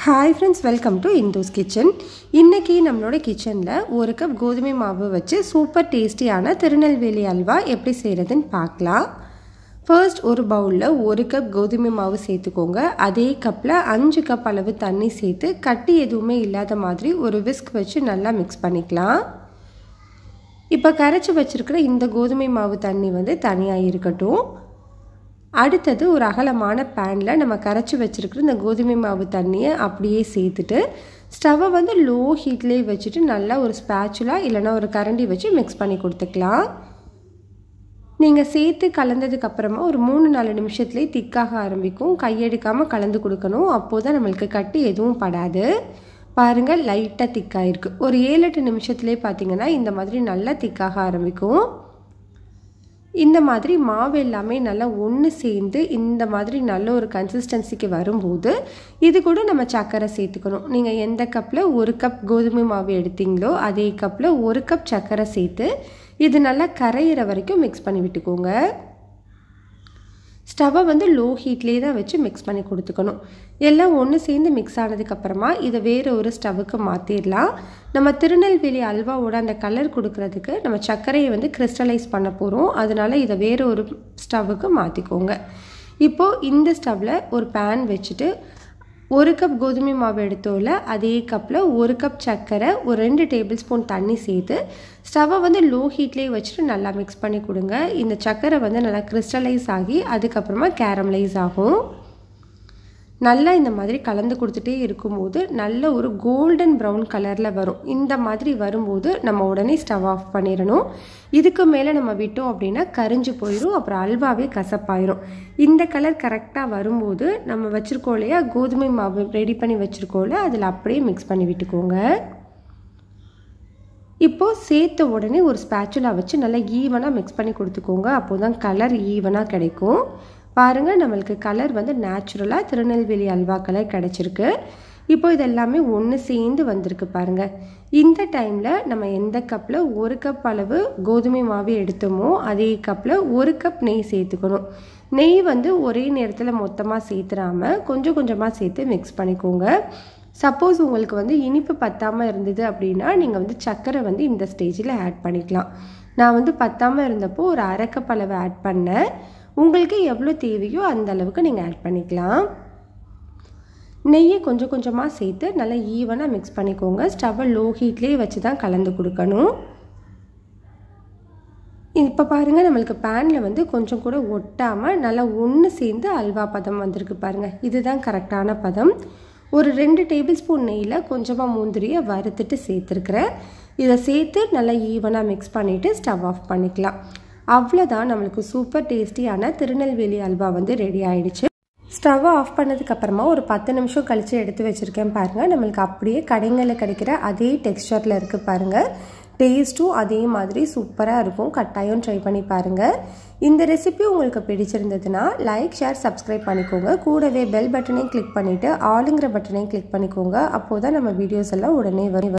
Hi friends, welcome to Indu's Kitchen. இன்னைக்கு நம்மளோட கிச்சன்ல ஒரு கப் கோதுமை மாவு வச்சு சூப்பர் டேஸ்டியான திருநெல்வேலி அல்வா எப்படி செய்யறதுன்னு பார்க்கலாம். ஃபர்ஸ்ட் ஒரு பவுல்ல ஒரு கப் கோதுமை மாவு சேர்த்துக்கோங்க. அதே கப்ல 5 கப் அளவு தண்ணி சேர்த்து கட்டி எதுவுமே இல்லாத மாதிரி ஒரு விஸ்க் வச்சு நல்லா மிக்ஸ் பண்ணிக்கலாம். இப்போ கரைச்சு வச்சிருக்கிற இந்த கோதுமை மாவு தண்ணி வந்து தனியா இருக்கட்டும். அடுத்தது ஒரு அகலமான பேனில் நம்ம கரைச்சி வச்சுருக்கிற இந்த கோதுமை மாவு தண்ணியை அப்படியே சேர்த்துட்டு ஸ்டவ்வை வந்து லோ ஹீட்லேயே வச்சுட்டு நல்லா ஒரு ஸ்பேச்சுலா இல்லைனா ஒரு கரண்டி வச்சு மிக்ஸ் பண்ணி கொடுத்துக்கலாம். நீங்கள் சேர்த்து கலந்ததுக்கப்புறமா ஒரு 3-4 நிமிஷத்துலேயே திக்காக ஆரம்பிக்கும். கையெடுக்காமல் கலந்து கொடுக்கணும். அப்போது தான் நம்மளுக்கு கட்டி எதுவும் படாது. பாருங்கள், லைட்டாக திக்காக இருக்குது. ஒரு 7-8 நிமிஷத்துலேயே பார்த்தீங்கன்னா இந்த மாதிரி நல்லா திக்காக ஆரம்பிக்கும். இந்த மாதிரி மாவு எல்லாமே நல்லா ஒன்று சேர்ந்து இந்த மாதிரி நல்ல ஒரு கன்சிஸ்டன்சிக்கு வரும்போது இது கூட நம்ம சர்க்கரை சேர்த்துக்கணும். நீங்கள் எந்த கப்பில் ஒரு கப் கோதுமை மாவு எடுத்தீங்களோ அதே கப்பில் ஒரு கப் சர்க்கரை சேர்த்து இது நல்லா கரையிற வரைக்கும் மிக்ஸ் பண்ணி விட்டுக்கோங்க. ஸ்டவ்வை வந்து லோ ஹீட்லேயே தான் வச்சு மிக்ஸ் பண்ணி கொடுத்துக்கணும். எல்லாம் ஒன்று சேர்ந்து மிக்ஸ் ஆனதுக்கப்புறமா இதை வேறு ஒரு ஸ்டவ்வுக்கு மாற்றிடலாம். நம்ம திருநெல்வேலி அல்வாவோட அந்த கலர் கொடுக்கறதுக்கு நம்ம சர்க்கரையை வந்து கிறிஸ்டலைஸ் பண்ண போகிறோம். அதனால் இதை வேறு ஒரு ஸ்டவ்வுக்கு மாற்றிக்கோங்க. இப்போது இந்த ஸ்டவ்வில் ஒரு பேன் வச்சுட்டு ஒரு கப் கோதுமை மாவு எடுத்தோம்ல அதே கப்பில் ஒரு கப் சர்க்கரை ஒரு 2 டேபிள் ஸ்பூன் தண்ணி சேர்த்து ஸ்டவ்வை வந்து லோ ஹீட்லேயே வச்சுட்டு நல்லா மிக்ஸ் பண்ணி கொடுங்க. இந்த சர்க்கரை வந்து நல்லா கிறிஸ்டலைஸ் ஆகி அதுக்கப்புறமா கேரமலைஸ் ஆகும். நல்லா இந்த மாதிரி கலந்து கொடுத்துட்டே இருக்கும்போது நல்ல ஒரு கோல்டன் ப்ரௌன் கலரில் வரும். இந்த மாதிரி வரும்போது நம்ம உடனே ஸ்டவ் ஆஃப் பண்ணிடணும். இதுக்கு மேலே நம்ம விட்டோம் அப்படின்னா கரிஞ்சு போயிடும். அப்புறம் அல்வாவே கசப்பாயிரும். இந்த கலர் கரெக்டாக வரும்போது நம்ம வச்சுருக்கோம் இல்லையா கோதுமை மாவு ரெடி பண்ணி வச்சுருக்கோம்ல அதில் அப்படியே மிக்ஸ் பண்ணி விட்டுக்கோங்க. இப்போது சேர்த்த உடனே ஒரு ஸ்பேச்சுலா வச்சு நல்லா ஈவனாக மிக்ஸ் பண்ணி கொடுத்துக்கோங்க. அப்போ தான் கலர் ஈவனாக கிடைக்கும். பாருங்கள், நம்மளுக்கு கலர் வந்து நேச்சுரலாக திருநெல்வேலி அல்வா கலர் கிடச்சிருக்கு. இப்போ இதெல்லாமே ஒன்று சேர்ந்து வந்திருக்கு பாருங்கள். இந்த டைமில் நம்ம எந்த கப்பில் ஒரு கப் அளவு கோதுமை மாவு எடுத்தோமோ அதே கப்பில் ஒரு கப் நெய் சேர்த்துக்கணும். நெய் வந்து ஒரே நேரத்தில் மொத்தமாக சேர்த்துடாமல் கொஞ்சம் கொஞ்சமாக சேர்த்து மிக்ஸ் பண்ணிக்கோங்க. சப்போஸ் உங்களுக்கு வந்து இனிப்பு பத்தாமல் இருந்தது அப்படின்னா நீங்கள் வந்து சர்க்கரை வந்து இந்த ஸ்டேஜில் ஆட் பண்ணிக்கலாம். நான் வந்து பத்தாமல் இருந்தப்போ ஒரு அரை கப் அளவு ஆட் பண்ணேன். உங்களுக்கு எவ்வளோ தேவையோ அந்த அளவுக்கு நீங்கள் ஆட் பண்ணிக்கலாம். நெய்யை கொஞ்சம் கொஞ்சமாக சேர்த்து நல்லா ஈவனாக மிக்ஸ் பண்ணிக்கோங்க. ஸ்டவ்வை லோ ஹீட்லேயே வச்சு தான் கலந்து கொடுக்கணும். இப்போ பாருங்கள், நம்மளுக்கு பேனில் வந்து கொஞ்சம் கூட ஒட்டாமல் நல்லா ஒன்று சேர்ந்து அல்வா பதம் வந்திருக்கு பாருங்கள். இதுதான் கரெக்டான பதம். ஒரு 2 டேபிள் ஸ்பூன் நெய்யில் கொஞ்சமாக முந்திரியை வறுத்துட்டு சேர்த்துருக்குறேன். இதை சேர்த்து நல்லா ஈவனாக மிக்ஸ் பண்ணிவிட்டு ஸ்டவ் ஆஃப் பண்ணிக்கலாம். அவ்வளோதான், நம்மளுக்கு சூப்பர் டேஸ்டியான திருநெல்வேலி அல்வா வந்து ரெடி ஆகிடுச்சு. ஸ்டவ்வை ஆஃப் பண்ணதுக்கப்புறமா ஒரு 10 நிமிஷம் கழித்து எடுத்து வச்சுருக்கேன் பாருங்கள். நம்மளுக்கு அப்படியே கடைகளில் கிடைக்கிற அதே டெக்ஸ்சரில் இருக்குது பாருங்கள். டேஸ்ட்டும் அதே மாதிரி சூப்பராக இருக்கும். கட்டாயம் ட்ரை பண்ணி பாருங்கள். இந்த ரெசிபி உங்களுக்கு பிடிச்சிருந்ததுன்னா லைக், ஷேர், சப்ஸ்கிரைப் பண்ணிக்கோங்க. கூடவே பெல் பட்டனையும் கிளிக் பண்ணிவிட்டு ஆளுங்கிற பட்டனையும் கிளிக் பண்ணிக்கோங்க. அப்போது தான் நம்ம வீடியோஸ் எல்லாம் உடனே வரும்.